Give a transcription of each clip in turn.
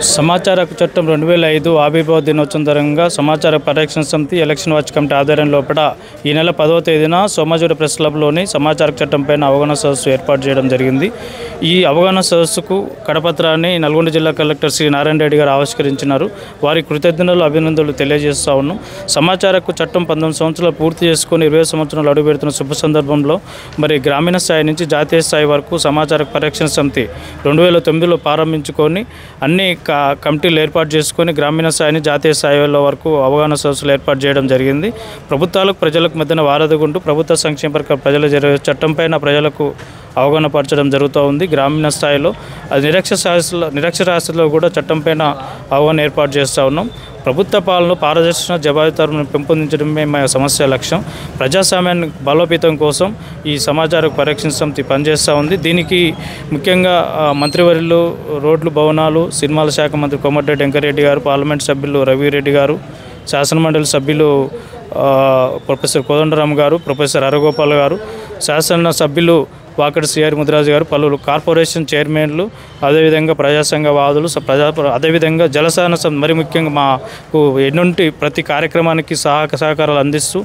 సమాచార హక్కు చట్టం 2005 ఆవిర్భావ దినోత్సవం సందర్భంగా సమాచార పరిరక్షణ సమితి ఎలక్షన్ వాచ్ కమిటీ ఆధ్వర్యంలో ఈ నెల 10వ తేదీన సోమాజిగూడ ప్రెస్ క్లబ్లోని సమాచార చట్టంపైన అవగాహన సదస్సు ఏర్పాటు చేయడం జరిగింది. ఈ అవగాహన సదస్సుకు కడపత్రాన్ని నల్గొండ జిల్లా కలెక్టర్ శ్రీ నారాయణ రెడ్డి గారు ఆవిష్కరించినారు. వారి కృతజ్ఞతలు అభినందనలు తెలియజేస్తా ఉన్నాం. సమాచార హక్కు చట్టం 19 సంవత్సరాలు పూర్తి చేసుకొని 20 సంవత్సరాలు అడుగుపెడుతున్న శుభ సందర్భంలో మరి గ్రామీణ స్థాయి నుంచి జాతీయ స్థాయి వరకు సమాచార పరిరక్షణ సమితి 2009లో ప్రారంభించుకొని అన్ని కమిటీలు ఏర్పాటు చేసుకొని గ్రామీణ స్థాయిని జాతీయ స్థాయిలో వరకు అవగాహన సదస్సులు ఏర్పాటు చేయడం జరిగింది. ప్రభుత్వాలకు ప్రజలకు మధ్యన వారధిగుంటూ ప్రభుత్వ సంక్షేమ పథకాల ప్రజల చట్టంపైన ప్రజలకు అవగాహన పరచడం జరుగుతూ ఉంది. గ్రామీణ స్థాయిలో నిరక్షరాస్యుల్లో కూడా చట్టంపైన అవగాహన ఏర్పాటు చేస్తూ ఉన్నాం. ప్రభుత్వ పాలన పారదర్శక జవాబుదారీతనం పెంపొందించడమే మా సమస్య లక్ష్యం. ప్రజాస్వామ్యాన్ని బలోపేతం కోసం ఈ సమాచార పరిరక్షణ సమితి పనిచేస్తూ ఉంది. దీనికి ముఖ్యంగా మంత్రివర్యులు, రోడ్లు, భవనాలు, సినిమాల శాఖ మంత్రి కోమటిరెడ్డి వెంకటరెడ్డి గారు, పార్లమెంట్ సభ్యులు రవిరెడ్డి గారు, శాసనమండలి సభ్యులు ప్రొఫెసర్ కోదండరామ్ గారు, ప్రొఫెసర్ హరగోపాల్ గారు, శాసన సభ్యులు వాకటి శ్రీహరి ముదిరాజు గారు, పలువురు కార్పొరేషన్ చైర్మన్లు, అదేవిధంగా ప్రజాసంఘవాదులు, అదేవిధంగా జలసాన మరి ముఖ్యంగా మాకు ఎన్నుంటి ప్రతి కార్యక్రమానికి సహకారాలు అందిస్తూ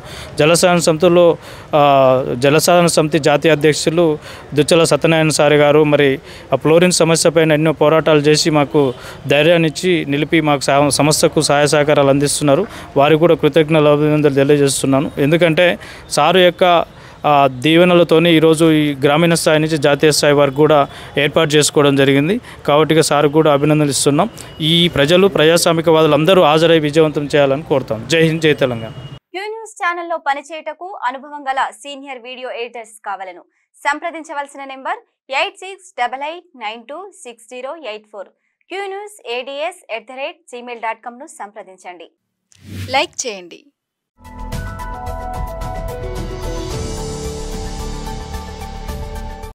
జలసాన సమితి జాతీయ అధ్యక్షులు దుచ్చల సత్యనారాయణ సారి గారు మరి ఆ ఫ్లోరిన్ సమస్యపైన ఎన్నో పోరాటాలు చేసి మాకు ధైర్యాన్ని ఇచ్చి నిలిపి మాకు సంస్థకు సహాయ సహకారాలు అందిస్తున్నారు. వారికి కూడా కృతజ్ఞతలు అభినందనలు తెలియజేస్తున్నాను. ఎందుకంటే సారు యొక్క దీవెనలతోనే ఈరోజు ఈ గ్రామీణ స్థాయి నుంచి జాతీయ స్థాయి వరకు కూడా ఏర్పాటు చేసుకోవడం జరిగింది. కాబట్టి సార్ కూడా అభినందనలు ఇస్తున్నాం. ఈ ప్రజలు ప్రజాస్వామికవాదులు అందరూ హాజరై విజయవంతం చేయాలని కోరుతాం. జై హింద్, జై తెలంగాణ. క్యూ న్యూస్ ఛానల్లో పనిచేయటకు అనుభవం గల సీనియర్ వీడియో ఎడిటర్స్ కావాలను సంప్రదించవలసిన నెంబర్ 8688926084. qnewsads@gmail.com ను సంప్రదించండి. లైక్ చేయండి,